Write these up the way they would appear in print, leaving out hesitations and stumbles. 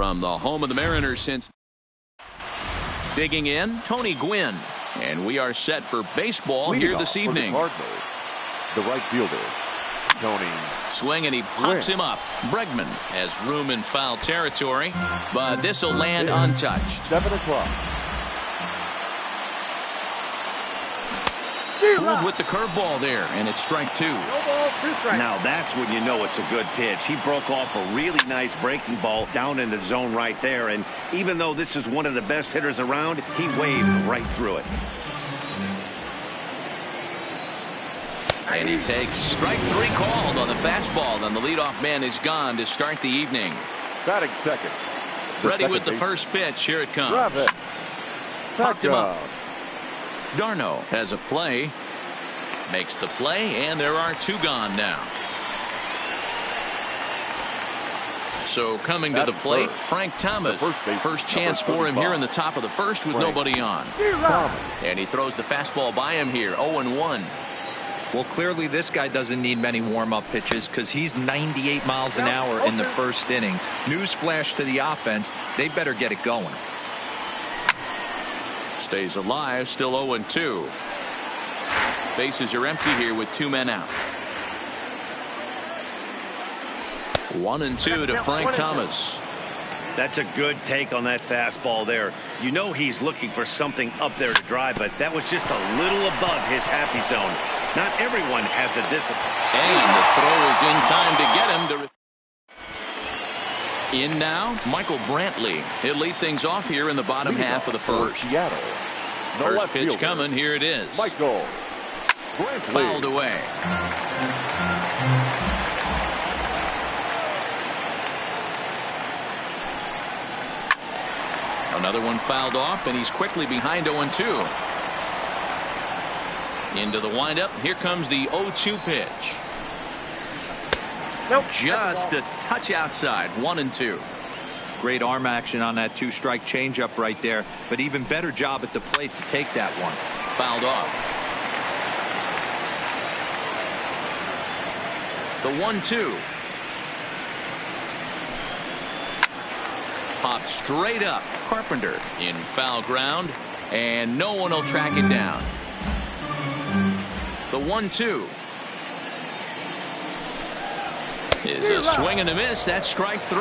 from the home of the Mariners since. Digging in, Tony Gwynn. And we are set for baseball here this evening. The right fielder, Tony. Swing, and he pops him up. Bregman has room in foul territory, but this will land untouched. 7 o'clock. Pulled with the curveball there, and it's strike 2. Now that's when you know it's a good pitch. He broke off a really nice breaking ball down in the zone right there, and even though this is one of the best hitters around, he waved right through it. And he takes strike 3 called on the fastball, and the leadoff man is gone to start the evening. Batting second. Ready with the first pitch. Here it comes. Popped him up. Darno has a play. Makes the play, and there are 2 gone now. So coming to the plate, Frank Thomas. First chance for him here in the top of the first with nobody on. And he throws the fastball by him here, 0-1. Well, clearly this guy doesn't need many warm-up pitches because he's 98 miles an hour in the first inning. Newsflash to the offense, they better get it going. Stays alive, still 0-2. Bases are empty here with 2 men out. 1-2 to Frank Thomas. That's a good take on that fastball there. You know he's looking for something up there to drive, but that was just a little above his happy zone. Not everyone has the discipline. And the throw is in time to get him to. In now, Michael Brantley. He'll lead things off here in the bottom half of the first. First pitch coming. Here it is. Michael Brantley. Fouled away. Another one fouled off, and he's quickly behind 0-2. Into the windup. Here comes the 0-2 pitch. Just a touch outside. 1-2. Great arm action on that 2-strike changeup right there, but even better job at the plate to take that one. Fouled off. The 1-2. Popped straight up. Carpenter in foul ground, and no one will track it down. The 1-2 is a swing and a miss. That's strike 3.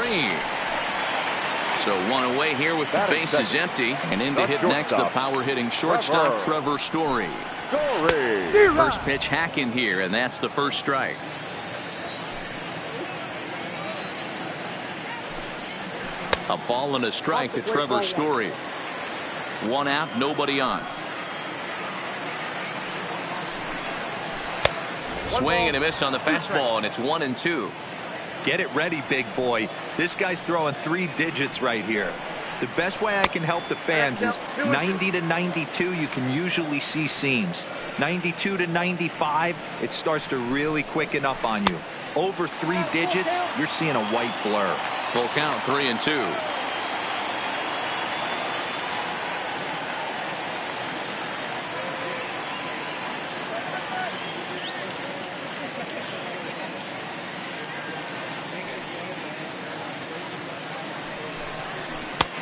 So 1 away here with the bases empty, and in to hit next the power hitting shortstop Trevor Story. First pitch hack in here, and that's the first strike. A ball and a strike to Trevor Story. 1 out, nobody on. Swing and a miss on the fastball, and it's 1-2. Get it ready, big boy. This guy's throwing 3 digits right here. The best way I can help the fans is 90 to 92. You can usually see seams. 92 to 95, it starts to really quicken up on you. Over 3 digits, you're seeing a white blur. Full count, 3-2.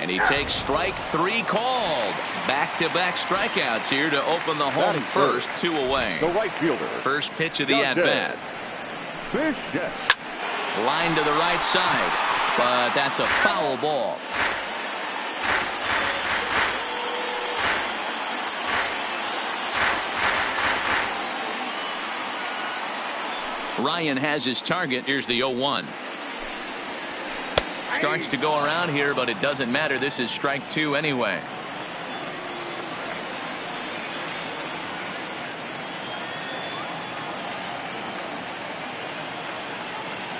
And he takes strike 3 called. Back-to-back strikeouts here to open the home first. 2 away. The right fielder. First pitch of the at-bat. Line to the right side, but that's a foul ball. Ryan has his target. Here's the 0-1. Starts to go around here, but it doesn't matter. This is strike 2 anyway.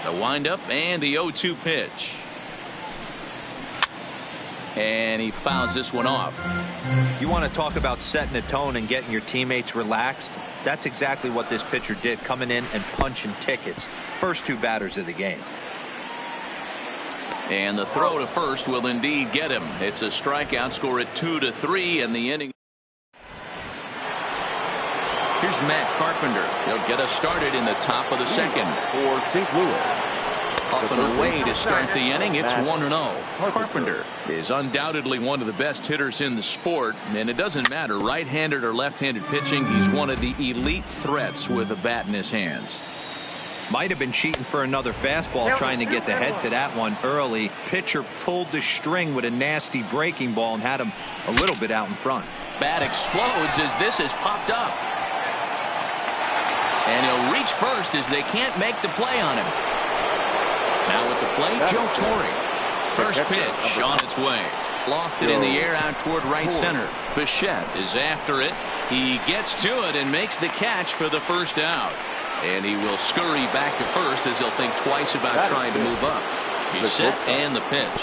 The windup and the 0-2 pitch. And he fouls this one off. You want to talk about setting a tone and getting your teammates relaxed? That's exactly what this pitcher did, coming in and punching tickets. First 2 batters of the game. And the throw to first will indeed get him. It's a strikeout. Score at 2-3 in the inning. Here's Matt Carpenter. He'll get us started in the top of the second. For St. Louis, Up and away to start the inning. It's 1-0. Carpenter is undoubtedly one of the best hitters in the sport, and it doesn't matter right-handed or left-handed pitching. He's one of the elite threats with a bat in his hands. Might have been cheating for another fastball, trying to get the head to that one early. Pitcher pulled the string with a nasty breaking ball and had him a little bit out in front. Bat explodes as this is popped up. And he'll reach first as they can't make the play on him. Now with the plate, Joe Torre. First pitch on its way. Lofted in the air out toward right center. Bichette is after it. He gets to it and makes the catch for the first out. And he will scurry back to first as he'll think twice about trying to move up. He's set and the pitch.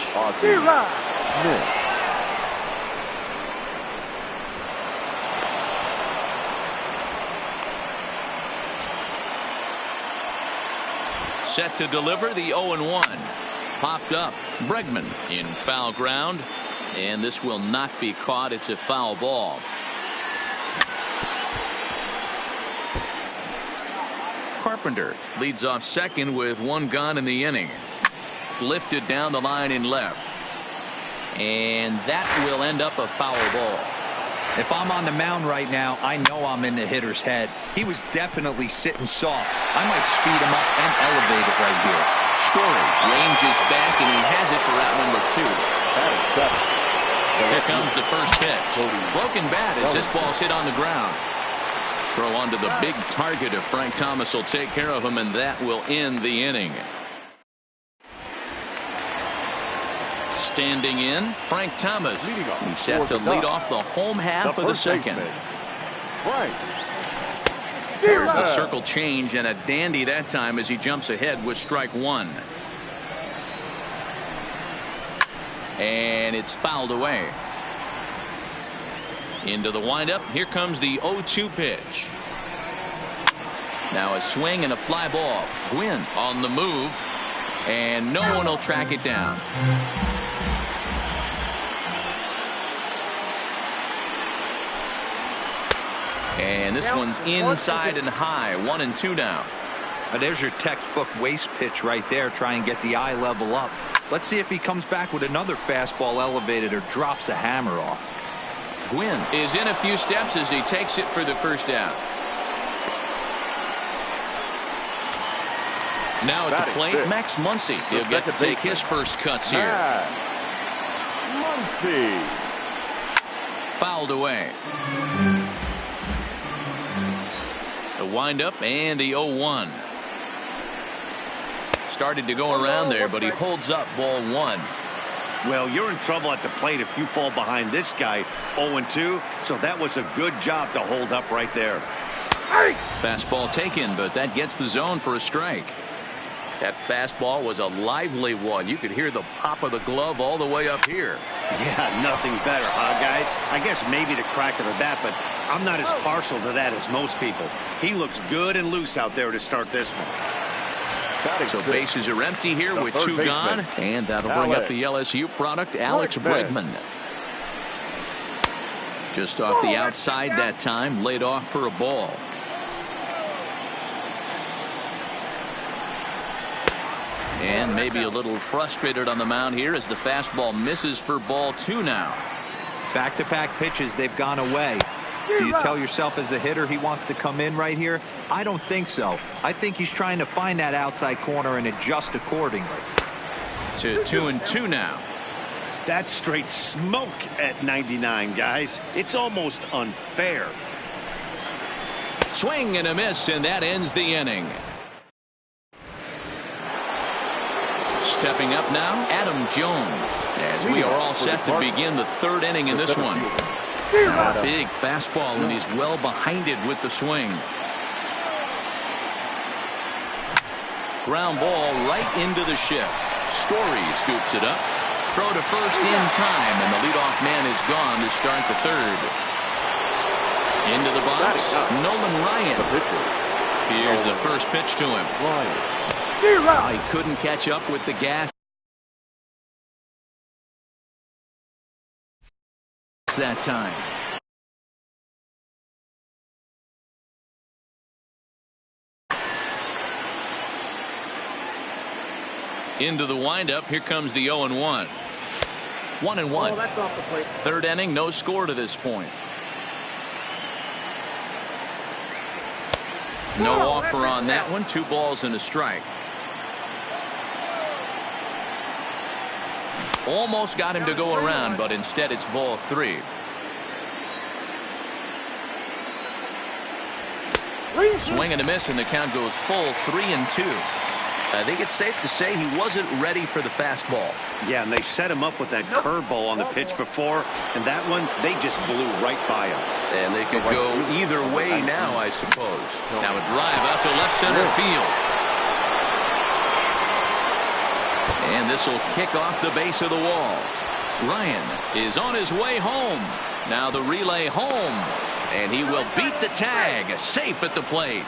Set to deliver the 0-1. Popped up. Bregman in foul ground. And this will not be caught. It's a foul ball. Carpenter leads off second with one gone in the inning. Lifted down the line in left. And that will end up a foul ball. If I'm on the mound right now, I know I'm in the hitter's head. He was definitely sitting soft. I might speed him up and elevate it right here. Story ranges back, and he has it for out number 2. Here comes the first pitch. Broken bat as this ball's hit on the ground. Throw onto the big target of Frank Thomas will take care of him, and that will end the inning. Standing in, Frank Thomas. He's set to lead off the home half of the second. There's the circle change, and a dandy that time as he jumps ahead with strike one. And it's fouled away. Into the windup. Here comes the 0-2 pitch. Now a swing and a fly ball. Gwynn on the move, and no one will track it down. And this one's inside and high. 1-2 now. Now there's your textbook waist pitch right there. Try and get the eye level up. Let's see if he comes back with another fastball elevated or drops a hammer off. Gwynn is in a few steps as he takes it for the first out. Now at the plate, Max Muncy. He'll get to take his first cuts here. Muncy. Fouled away. The windup and the 0-1. Started to go around there, but he holds up ball one. Well, you're in trouble at the plate if you fall behind this guy 0-2, so that was a good job to hold up right there. Fastball taken, but that gets the zone for a strike. That fastball was a lively one. You could hear the pop of the glove all the way up here. Yeah, nothing better, huh, guys? I guess maybe the crack of the bat, but I'm not as partial to that as most people. He looks good and loose out there to start this one. So bases are empty here with two gone, and that'll bring up the LSU product, Alex Bregman. Just off the outside that time, laid off for a ball. And maybe a little frustrated on the mound here as the fastball misses for ball two now. Back-to-back pitches, they've gone away. Do you tell yourself as a hitter he wants to come in right here? I don't think so. I think he's trying to find that outside corner and adjust accordingly. To 2-2 now. That's straight smoke at 99, guys. It's almost unfair. Swing and a miss, and that ends the inning. Stepping up now, Adam Jones, as we are all set to begin the third inning in this one. Now a big fastball, and he's well behind it with the swing. Ground ball right into the shift. Story scoops it up. Throw to first in time, and the leadoff man is gone to start the third. Into the box, Nolan Ryan. Here's the first pitch to him. Oh, he couldn't catch up with the gas that time. Into the windup. Here comes the 0-1. 1-1. Third inning, no score to this point. No offer on that one. 2 balls and a strike. Almost got him to go around, but instead it's ball 3. Swing and a miss, and the count goes full 3-2. I think it's safe to say he wasn't ready for the fastball. Yeah, and they set him up with that curveball on the pitch before, and that one, they just blew right by him. And they could go either way now, I suppose. Now a drive out to left center field. And this will kick off the base of the wall. Ryan is on his way home. Now the relay home. And he will beat the tag. Safe at the plate.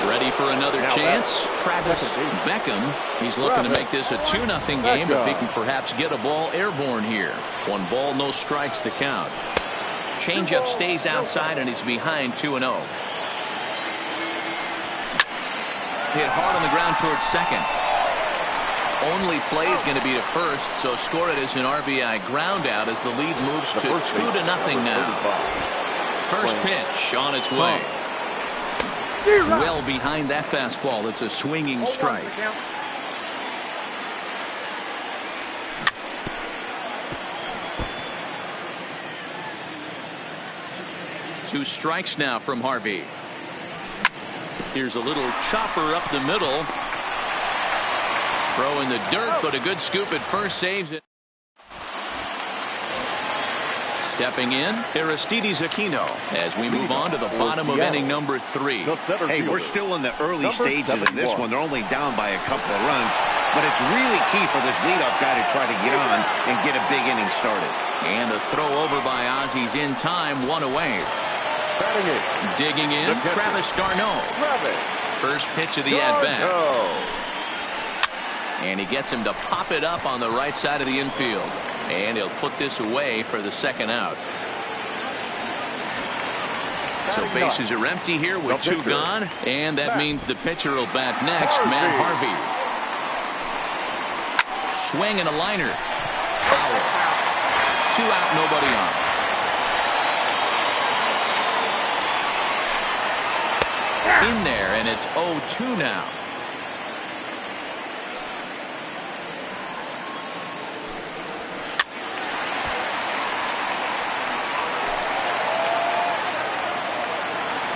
Ready for another chance. Travis Beckham. He's looking to make this a 2-0 game if he can perhaps get a ball airborne here. 1 ball, no strikes the count. Changeup stays outside and he's behind 2-0. Hit hard on the ground towards second. Only play is going to be to first, so score it as an RBI ground out as the lead moves to 2-0 now. First pitch on its way. Well behind that fastball. It's a swinging strike. Two strikes now from Harvey. Here's a little chopper up the middle. Throw in the dirt, but a good scoop at first saves it. Stepping in, Aristides Aquino as we move on to the bottom of inning number 3. Hey, we're still in the early stages of this one. They're only down by a couple of runs, but it's really key for this leadoff guy to try to get on and get a big inning started. And a throw over by Ozzy's in time, 1 away. Digging in, Travis d'Arnaud. First pitch of the at-bat. And he gets him to pop it up on the right side of the infield. And he'll put this away for the second out. So bases are empty here with 2 gone. And that means the pitcher will bat next, Matt Harvey. Swing and a liner. Foul. 2 out, nobody on. In there, and it's 0-2 now.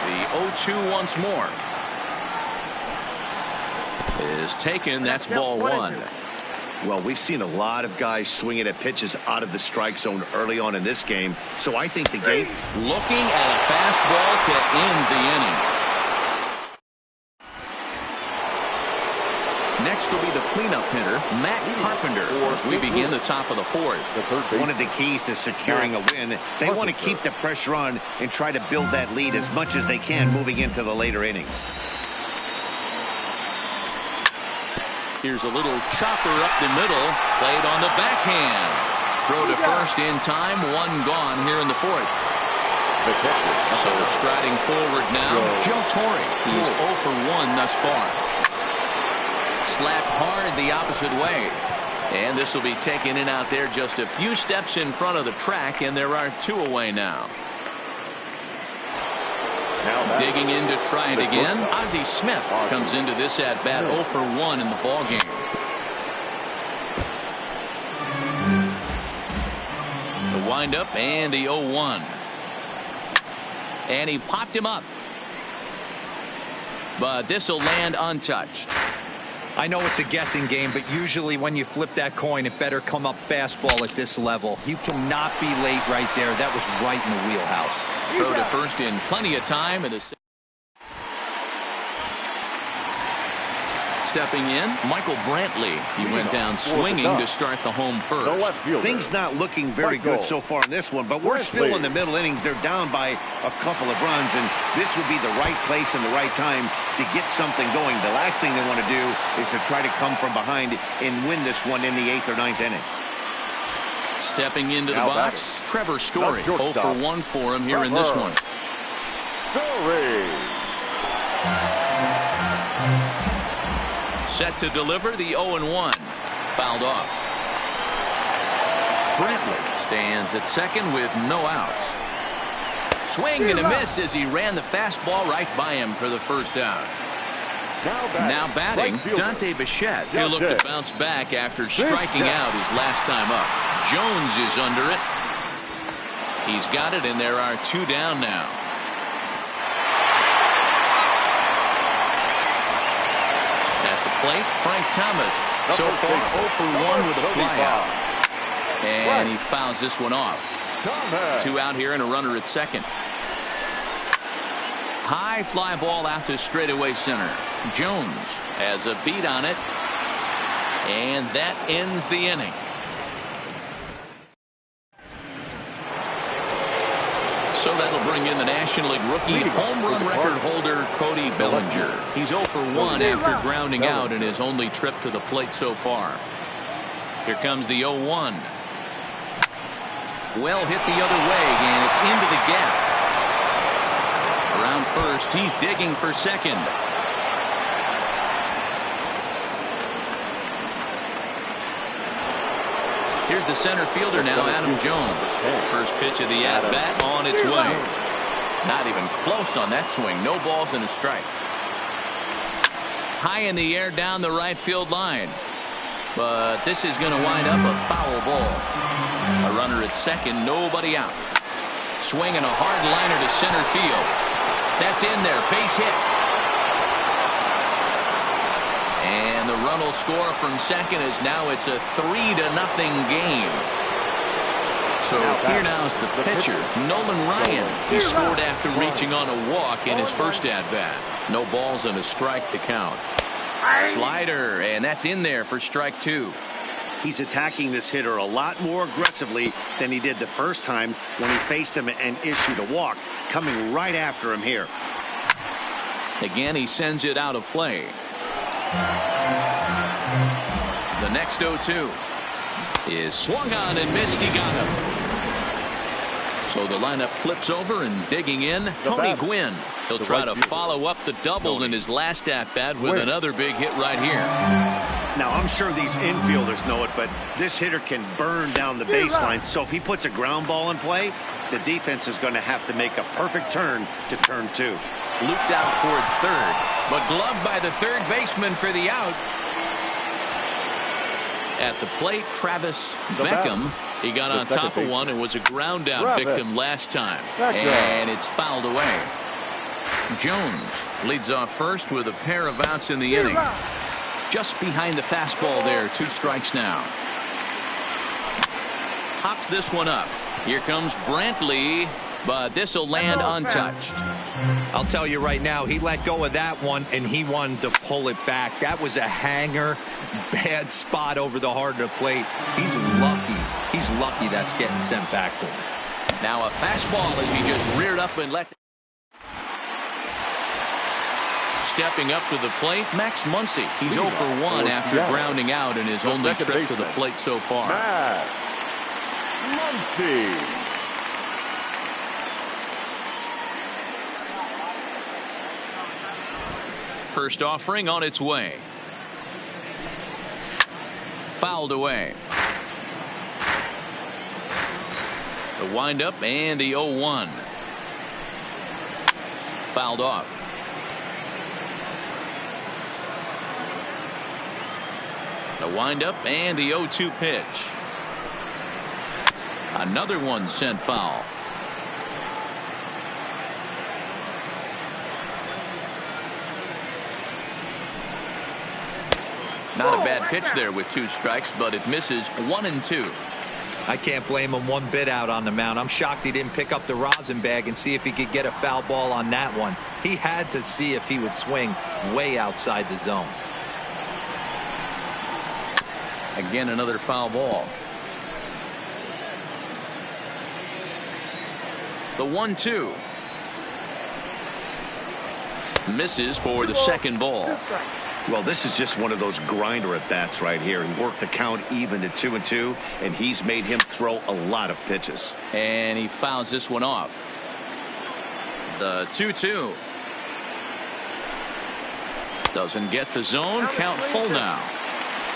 The 0-2 once more is taken. That's ball 1. Well, we've seen a lot of guys swinging at pitches out of the strike zone early on in this game, so I think the game looking at a fastball to end the inning. Next will be the cleanup hitter, Matt Carpenter, as we begin the top of the 4th. One of the keys to securing a win, they want to keep the pressure on and try to build that lead as much as they can moving into the later innings. Here's a little chopper up the middle, played on the backhand. Throw to first in time, 1 gone here in the 4th. So striding forward now, Joe Torre. He's 0 for 1 thus far. Slapped hard the opposite way. And this will be taken in out there just a few steps in front of the track, and there are 2 away now. Digging in to try it again. Ozzie Smith comes into this at bat 0 for 1 in the ball game. The windup and the 0-1. And he popped him up. But this will land untouched. I know it's a guessing game, but usually when you flip that coin, it better come up fastball at this level. You cannot be late right there. That was right in the wheelhouse. Throw to first in plenty of time. And stepping in, Michael Brantley. He went down swinging to start the home first. Things not looking very good so far in this one, but we're still in the middle innings. They're down by a couple of runs, and this would be the right place and the right time to get something going. The last thing they want to do is to try to come from behind and win this one in the 8th or 9th inning. Stepping into the box, Trevor Story. 0 for 1 for him here in this one. set to deliver the 0-1. Fouled off. Brantley stands at second with no outs. Swing and a miss as he ran the fastball right by him for the first down. Now batting, Dante Bichette. He'll look to bounce back after striking out his last time up. Jones is under it. He's got it, and there are 2 down now. At the plate, Frank Thomas. So far, 0 for 1 with a flyout. And he fouls this one off. 2 out here and a runner at second. High fly ball out to straightaway center. Jones has a beat on it. And that ends the inning. So that'll bring in the National League rookie home run record holder Cody Bellinger. He's 0 for 1 after grounding out in his only trip to the plate so far. Here comes the 0-1. Well hit the other way, and it's into the gap. Around first, he's digging for second. Here's the center fielder now, Adam Jones. First pitch of the at-bat on its way. Not even close on that swing. No balls and a strike. High in the air down the right field line. But this is going to wind up a foul ball. A runner at second, nobody out. Swinging a hard liner to center field. That's in there, base hit. And the run will score from second as now it's a 3-0 game. So here now is the pitcher, Nolan Ryan. He scored after reaching on a walk in his first at-bat. No balls and a strike to count. Slider, and that's in there for strike 2. He's attacking this hitter a lot more aggressively than he did the first time when he faced him and issued a walk, coming right after him here. Again, he sends it out of play. The next 0-2 is swung on and missed. He got him. So the lineup flips over and digging in, Tony Gwynn. He'll try to follow up the double in his last at-bat with another big hit right here. Now, I'm sure these infielders know it, but this hitter can burn down the baseline. So if he puts a ground ball in play, the defense is going to have to make a perfect turn to turn 2. Looped out toward third, but gloved by the third baseman for the out. At the plate, Travis Beckham. He got on top of one and was a ground out victim last time. And it's fouled away. Jones leads off first with a pair of outs in the inning. Just behind the fastball there. 2 strikes now. Hops this one up. Here comes Brantley, but this will land untouched. I'll tell you right now, he let go of that one and he wanted to pull it back. That was a hanger, bad spot over the heart of the plate. He's lucky. He's lucky that's getting sent back to him. Now a fastball as he just reared up and let. Stepping up to the plate, Max Muncy. He's 0 for 1 after grounding out in his only trip to the plate so far. Max Muncy. First offering on its way. Fouled away. The windup and the 0-1. Fouled off. The windup and the 0-2 pitch. Another one sent foul. Not a bad pitch there with 2 strikes, but it misses 1 and 2. I can't blame him one bit out on the mound. I'm shocked he didn't pick up the rosin bag and see if he could get a foul ball on that one. He had to see if he would swing way outside the zone. Again, another foul ball. The 1-2. Misses for the second ball. Well, this is just one of those grinder at bats right here. He worked the count even to 2-2, and he's made him throw a lot of pitches. And he fouls this one off. The 2-2. Doesn't get the zone. Count full now.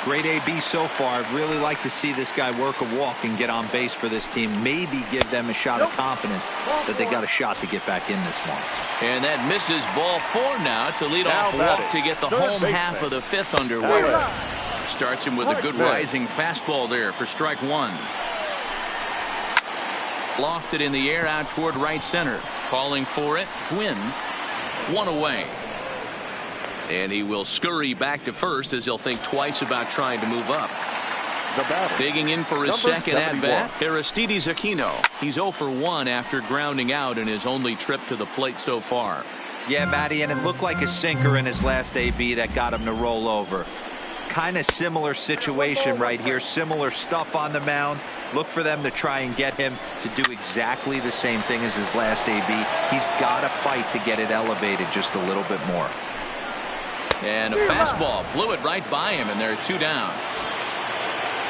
Great AB so far. I'd really like to see this guy work a walk and get on base for this team. Maybe give them a shot of confidence that they got a shot to get back in this one. And that misses ball 4 now. It's a leadoff walk to get the home half of the 5th underway. Starts him with a good rising fastball there for strike 1. Lofted in the air out toward right center. Calling for it. Gwynn. 1 away. And he will scurry back to first as he'll think twice about trying to move up. Digging in for his second at-bat, Aristides Aquino. He's 0 for 1 after grounding out in his only trip to the plate so far. Yeah, Matty, and it looked like a sinker in his last AB that got him to roll over. Kind of similar situation right here. Similar stuff on the mound. Look for them to try and get him to do exactly the same thing as his last AB. He's got to fight to get it elevated just a little bit more. And a fastball blew it right by him, and there are 2 down.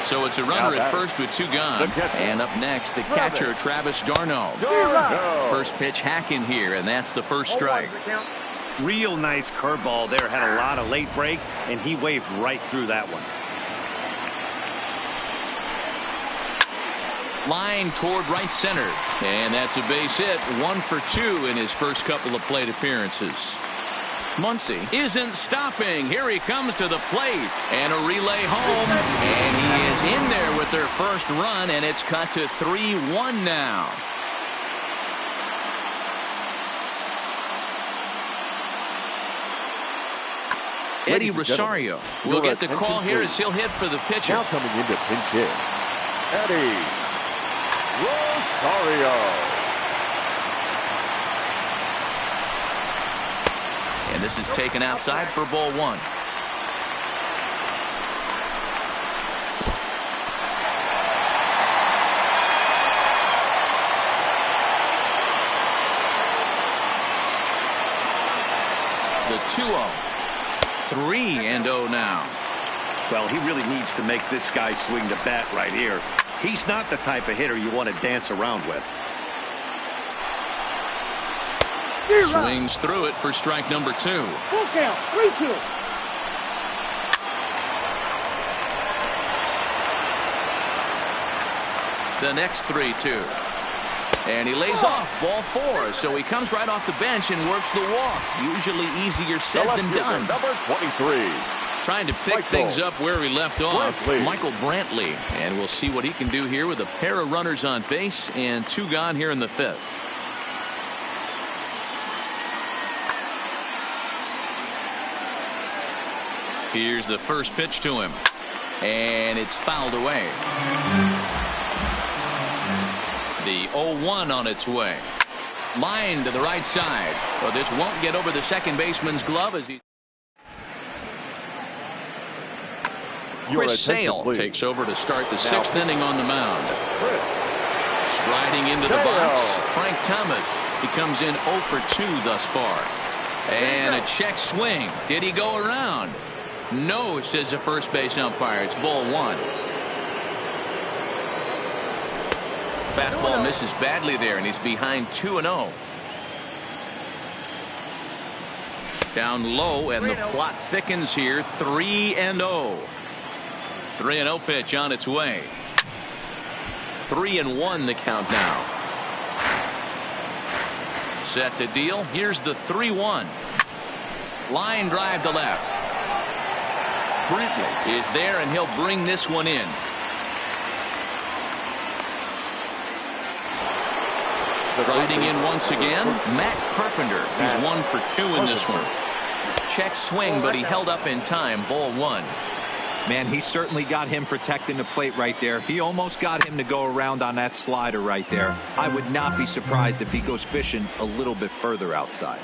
So it's a runner at first with 2 gone. And up next, the catcher, Travis d'Arnaud. First pitch hack in here, and that's the first strike. Real nice curveball there. Had a lot of late break, and he waved right through that one. Line toward right center. And that's a base hit. 1 for 2 in his first couple of plate appearances. Muncy isn't stopping. Here he comes to the plate. And a relay home. And he is in there with their first run, and it's cut to 3-1 now. Eddie Rosario will get the call here as he'll hit for the pitcher. Now coming into pinch hit, Eddie Rosario. And this is taken outside for ball 1. The 2-0. 3-0 now. Well, he really needs to make this guy swing the bat right here. He's not the type of hitter you want to dance around with. Swings through it for strike number 2. Full count, 3-2. The next 3-2. And he lays off ball 4, so he comes right off the bench and works the walk. Usually easier said than done. Number 23. Trying to pick things up where he left off, Michael Brantley. And we'll see what he can do here with a pair of runners on base and 2 gone here in the 5th. Here's the first pitch to him. And it's fouled away. The 0-1 on its way. Line to the right side. Well, this won't get over the second baseman's glove as he... Chris Sale takes over to start the 6th inning on the mound. Striding into the box, Frank Thomas. He comes in 0 for 2 thus far. And a check swing. Did he go around? No, says the first base umpire. It's ball 1. Fastball misses badly there, and he's behind 2-0. Down low, and the plot thickens here. 3-0. 3-0 pitch on its way. 3-1 the count now. Set to deal. Here's the 3-1. Line drive to left. Brantley is there, and he'll bring this one in. Riding in once again, Matt Carpenter. He's 1 for 2 in this one. Check swing, but he held up in time. Ball 1. Man, he certainly got him protecting the plate right there. He almost got him to go around on that slider right there. I would not be surprised if he goes fishing a little bit further outside.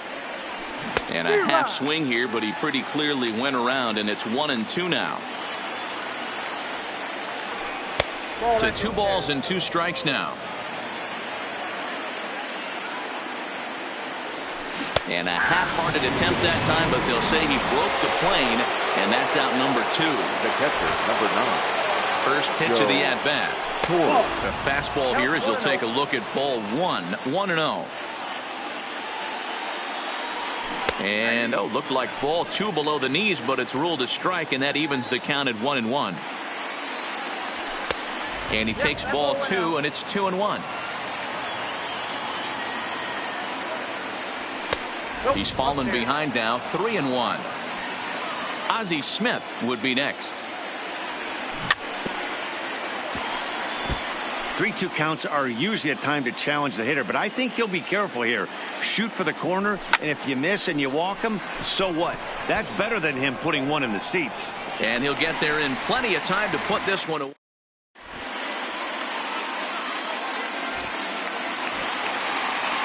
And a half swing here, but he pretty clearly went around, and it's 1-2 now. To 2 balls and 2 strikes now. And a half-hearted attempt that time, but they'll say he broke the plane, and that's out number 2. The catcher, number 9. First pitch of the at-bat. A fastball here as he'll take a look at ball 1. 1-0. And, looked like ball 2 below the knees, but it's ruled a strike, and that evens the count at 1-1. And he takes ball 2, and it's 2-1. He's fallen behind now, 3-1. Ozzie Smith would be next. 3-2 counts are usually a time to challenge the hitter, but I think he'll be careful here. Shoot for the corner, and if you miss and you walk him, so what? That's better than him putting one in the seats. And he'll get there in plenty of time to put this one away.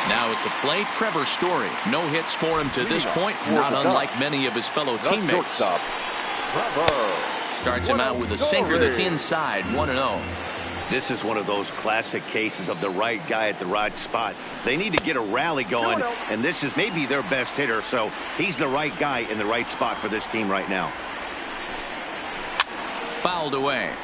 Now at the plate, Trevor Story. No hits for him to this point, not unlike many of his fellow teammates. Starts him out with a sinker that's inside, 1-0. This is one of those classic cases of the right guy at the right spot. They need to get a rally going, and this is maybe their best hitter, so he's the right guy in the right spot for this team right now. Fouled away.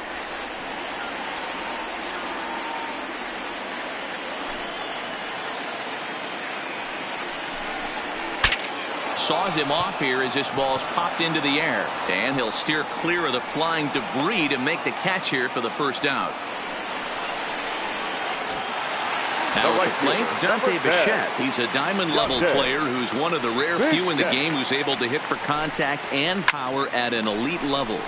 Saws him off here as this ball's popped into the air, and he'll steer clear of the flying debris to make the catch here for the first out. Now at the plate, Dante Bichette. He's a diamond-level player who's one of the rare few in the game who's able to hit for contact and power at an elite level.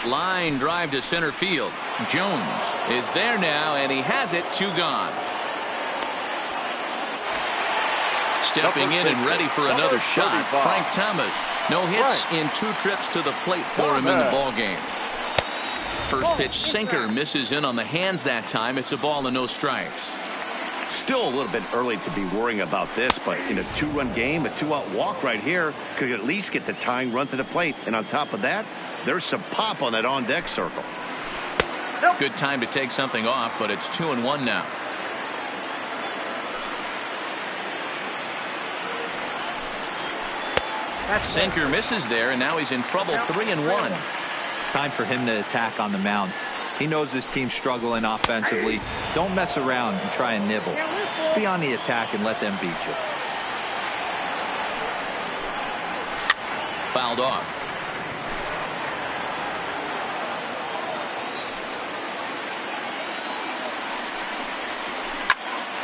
Line drive to center field. Jones is there now, and he has it, 2 gone. Stepping in and ready for another shot, Frank Thomas. No hits in 2 trips to the plate for him in the ballgame. First pitch sinker misses in on the hands that time. It's a ball and no strikes. Still a little bit early to be worrying about this, but in a 2-run game, a 2-out walk right here could at least get the tying run to the plate. And on top of that, there's some pop on that on-deck circle. Good time to take something off, but it's 2-1 now. Sinker misses there, and now he's in trouble, 3-1. Time for him to attack on the mound. He knows his team's struggling offensively. Don't mess around and try and nibble. Just be on the attack and let them beat you. Fouled off.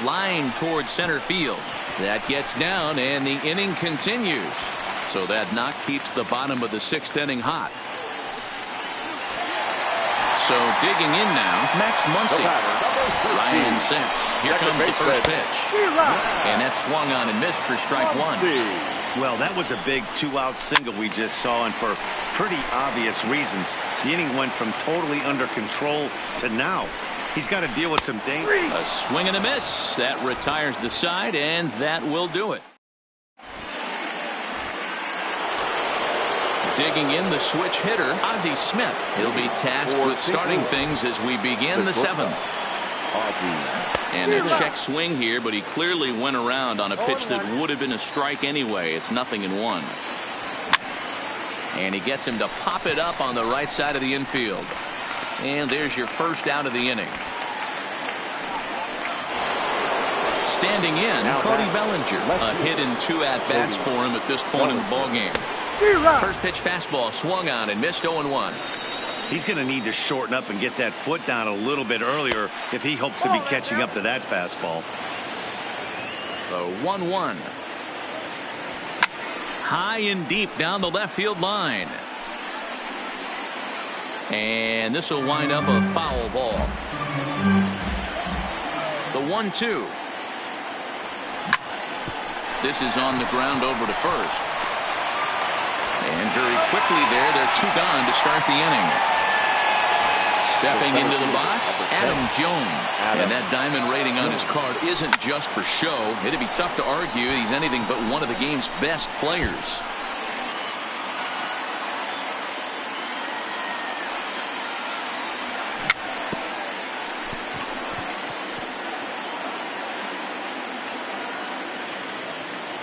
Line towards center field. That gets down, and the inning continues. So that knock keeps the bottom of the 6th inning hot. So digging in now, Max Muncy. Ryan sets. Here comes the first pitch. And that's swung on and missed for strike 1. Well, that was a big 2-out single we just saw, and for pretty obvious reasons. The inning went from totally under control to now. He's got to deal with some danger. A swing and a miss. That retires the side, and that will do it. Digging in, the switch hitter, Ozzie Smith. He'll be tasked with starting things as we begin the 7th. And a check swing here, but he clearly went around on a pitch that would have been a strike anyway. It's 0-1. And he gets him to pop it up on the right side of the infield. And there's your first out of the inning. Standing in, Cody Bellinger. A hit and 2 at-bats for him at this point in the ballgame. First pitch fastball swung on and missed, 0-1. He's going to need to shorten up and get that foot down a little bit earlier if he hopes to be catching up to that fastball. The 1-1. High and deep down the left field line. And this will wind up a foul ball. The 1-2. This is on the ground over to first. And very quickly there, they're 2 gone to start the inning. Stepping into the box, Adam Jones. And that diamond rating on his card isn't just for show. It'd be tough to argue he's anything but one of the game's best players.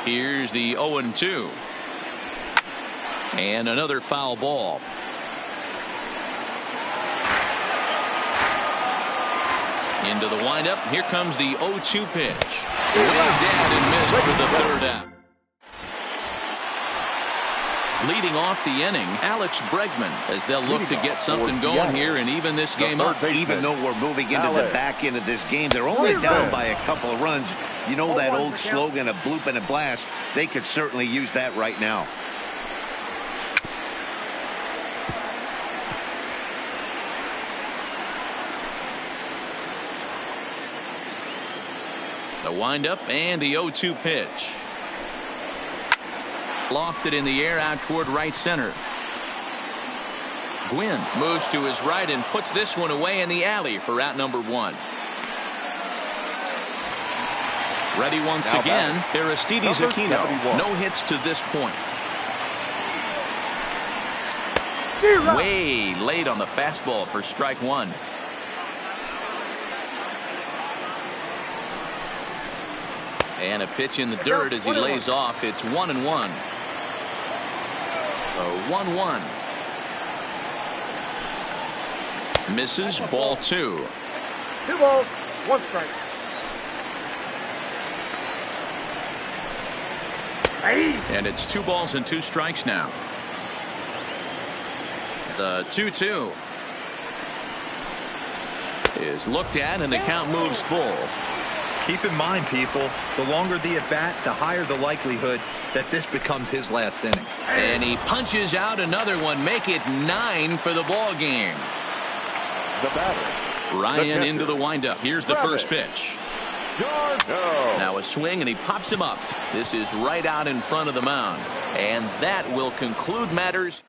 Here's the 0-2. And another foul ball. Into the windup. Here comes the 0-2 pitch. Waved down and missed for the 3rd out. Leading off the inning, Alex Bregman, as they'll look to get something going here and even this game up. Even though we're moving into the back end of this game, they're only down by a couple of runs. You know that old slogan, a bloop and a blast? They could certainly use that right now. The windup and the 0-2 pitch. Lofted in the air out toward right center. Gwynn moves to his right and puts this one away in the alley for out number 1. Ready once again, Aristides Aquino. No hits to this point. Way late on the fastball for strike 1. And a pitch in the dirt as he lays off. It's 1-1. A 1-1. Misses, ball 2. 2 balls, 1 strike. And it's 2 balls and 2 strikes now. The 2-2 is looked at and the count moves full. Keep in mind, people, the longer the at-bat, the higher the likelihood that this becomes his last inning. And he punches out another one, make it 9 for the ball game. The batter, Ryan into the windup. Here's the first pitch. Now a swing and he pops him up. This is right out in front of the mound. And that will conclude matters.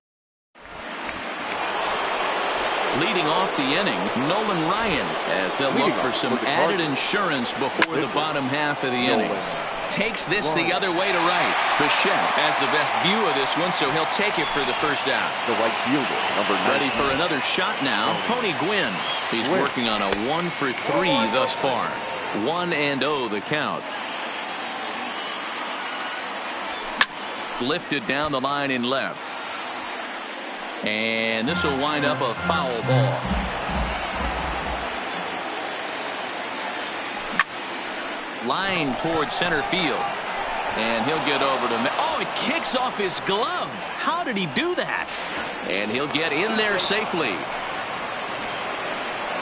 Leading off the inning, Nolan Ryan, as they'll look for some added insurance before the bottom half of the inning. Takes this the other way to right. Bichette has the best view of this one, so he'll take it for the first out. The right fielder, number 9. Ready for another shot now, Tony Gwynn. He's working on a 1 for 3 thus far. 1-0 the count. Lifted down the line in left. And this will wind up a foul ball. Line towards center field. And he'll get over to... Oh, it kicks off his glove. How did he do that? And he'll get in there safely.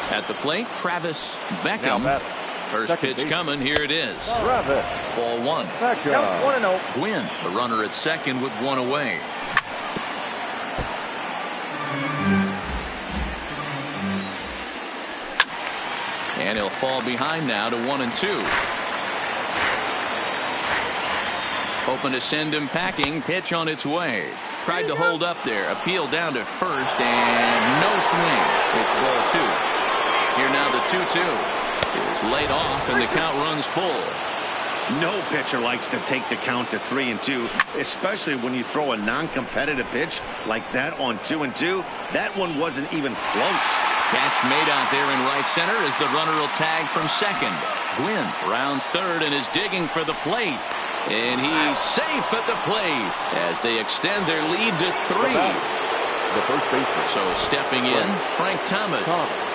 At the plate, Travis Beckham. First pitch coming. Here it is. Ball 1. 1-0. Gwynn, the runner at second with 1 away. And he'll fall behind now to 1-2. Hoping to send him packing. Pitch on its way. Tried to hold up there. Appeal down to first and no swing. It's ball 2. Here now the 2-2 is laid off and the count runs full. No pitcher likes to take the count to 3-2, especially when you throw a non-competitive pitch like that on 2-2. That one wasn't even close. Catch made out there in right center as the runner will tag from second. Gwynn rounds third and is digging for the plate. And he's safe at the plate as they extend their lead to 3. The first baseman. So stepping in, Frank Thomas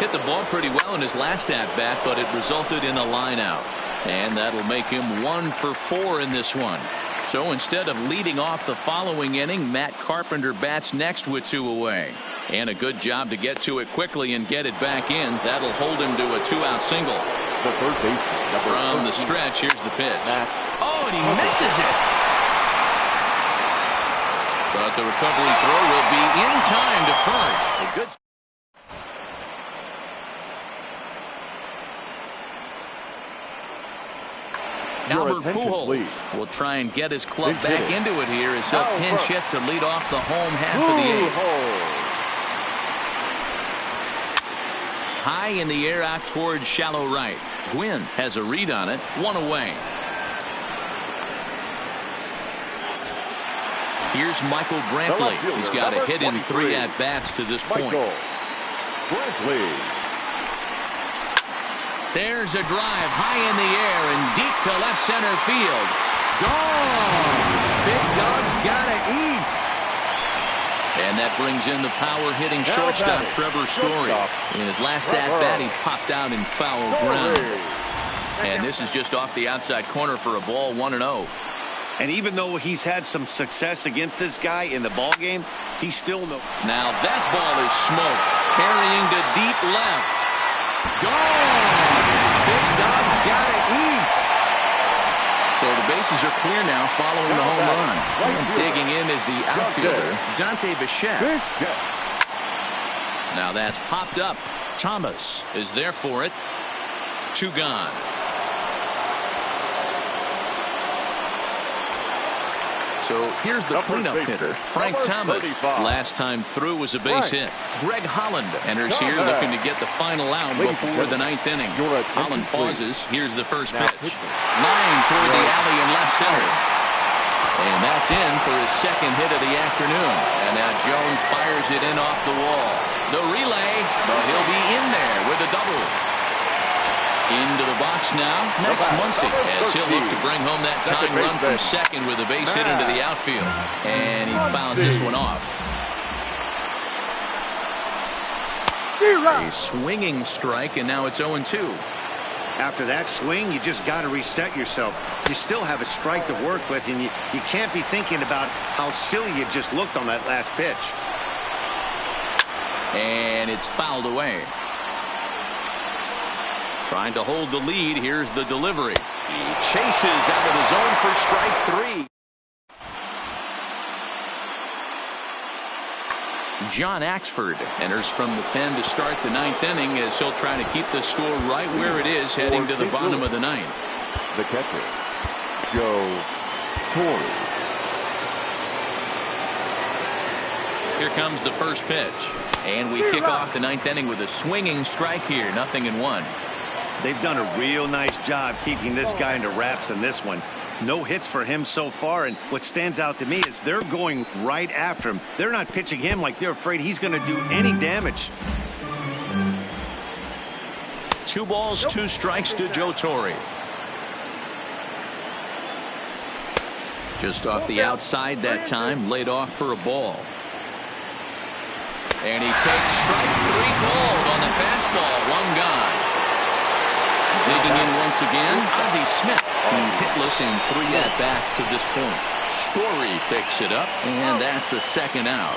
hit the ball pretty well in his last at-bat, but it resulted in a line out. And that'll make him 1 for 4 in this one. So instead of leading off the following inning, Matt Carpenter bats next with 2 away. And a good job to get to it quickly and get it back in. That'll hold him to a 2-out single. The third baseman. From the stretch, here's the pitch. Oh, and he misses it. But the recovery throw will be in time to first. A good. Albert Pujols will try and get his club back into it here as he'll pinch hit to lead off the home half of the 8th. High in the air out towards shallow right. Gwynn has a read on it. 1 away. Here's Michael Brantley. He's got a hit in 3 at-bats to this point. Brantley. There's a drive high in the air and deep to left center field. Gone! Big Dog's gotta eat. And that brings in the power-hitting shortstop Trevor Story. In his last at-bat, he popped out in foul ground. And this is just off the outside corner for a ball. 1-0. And even though he's had some success against this guy in the ball game, he's still no. Now that ball is smoked. Carrying to deep left. Gone. Big Dog's got to eat. So the bases are clear now following the home run. Digging in is the outfielder, Dante Bichette. Now that's popped up. Thomas is there for it. 2 gone. So here's the cleanup hitter, Frank Thomas. Last time through was a base hit. Greg Holland enters here looking to get the final out before the 9th inning. Holland pauses. Here's the first pitch. Line toward the alley in left center. And that's in for his 2nd hit of the afternoon. And now Jones fires it in off the wall. The relay, but he'll be in there with a double. Into the box now, next Muncy, as he'll look to bring home that tying run from second with a base hit into the outfield. And he fouls this one off. A swinging strike, and now it's 0-2. After that swing, you just got to reset yourself. You still have a strike to work with, and you can't be thinking about how silly you just looked on that last pitch. And it's fouled away. Trying to hold the lead. Here's the delivery. He chases out of the zone for strike 3. John Axford enters from the pen to start the 9th inning as he'll try to keep the score right where it is heading to the bottom of the 9th. The catcher, Joe Torre. Here comes the first pitch. And we kick off the 9th inning with a swinging strike here. 0-1. They've done a real nice job keeping this guy into wraps in this one. No hits for him so far, and what stands out to me is they're going right after him. They're not pitching him like they're afraid he's going to do any damage. 2 balls, 2 strikes to Joe Torre. Just off the outside that time, laid off for a ball. And he takes strike 3 called on the fastball. 1 gone. Digging in once again, Ozzie Smith. He's hitless in 3 at-bats to this point. Story picks it up, and that's the 2nd out.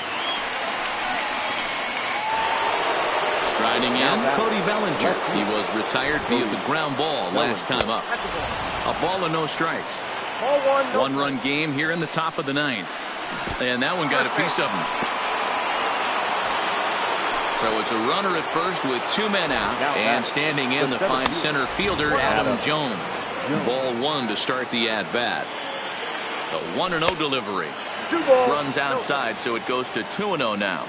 Striding in, Cody Bellinger. He was retired via the ground ball last time up. A ball and no strikes. 1-run game here in the top of the 9th. And that one got a piece of him. So it's a runner at first with 2 men out, and standing in the fine center fielder Adam Jones. Ball 1 to start the at-bat. The 1-0 delivery. Runs outside, so it goes to 2-0 now.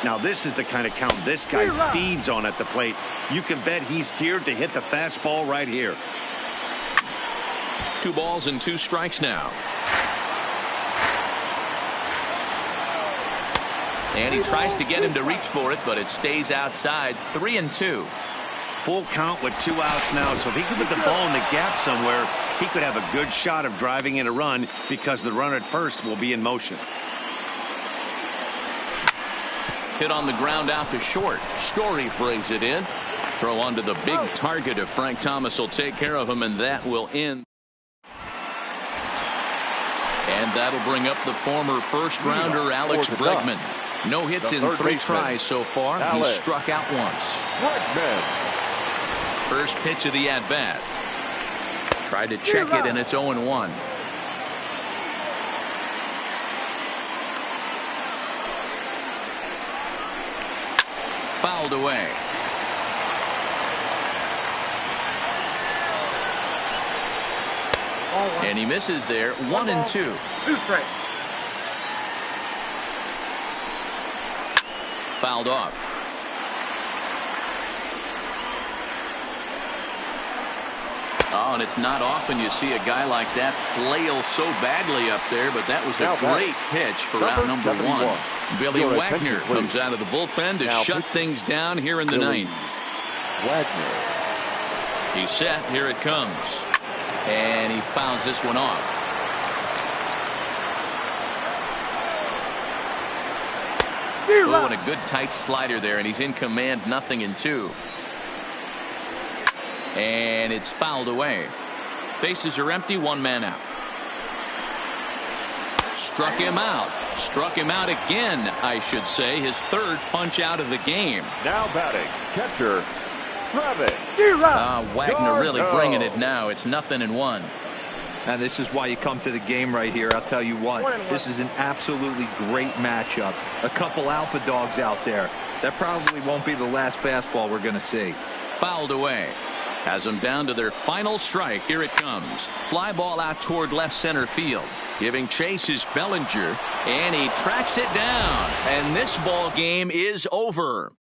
Now this is the kind of count this guy feeds on at the plate. You can bet he's geared to hit the fastball right here. 2 balls and 2 strikes now. And he tries to get him to reach for it, but it stays outside. 3-2. Full count with 2 outs now, so if he could put the ball in the gap somewhere, he could have a good shot of driving in a run because the runner at first will be in motion. Hit on the ground out to short. Story brings it in. Throw onto the big target if Frank Thomas will take care of him, and that will end. And that'll bring up the former first-rounder Alex Bregman. No hits in 3 tries so far. He struck out once. First pitch of the at-bat. Tried to check it, and it's 0-1. Fouled away. And he misses there. 1-2. Fouled off. Oh, and it's not often you see a guy like that flail so badly up there, but that was a great pitch for out number 1. Billy Wagner comes out of the bullpen to shut things down here in the 9th. Wagner. He's set. Here it comes. And he fouls this one off. Oh, and a good tight slider there, and he's in command. 0-2. And it's fouled away. Bases are empty. 1 man out. Struck him out. Struck him out again, I should say. His third punch out of the game. Now batting, catcher, Travis. Wagner really bringing it now. It's 0-1. And this is why you come to the game right here. I'll tell you what, this is an absolutely great matchup. A couple alpha dogs out there. That probably won't be the last fastball we're going to see. Fouled away. Has them down to their final strike. Here it comes. Fly ball out toward left center field. Giving chase is Bellinger, and he tracks it down. And this ball game is over.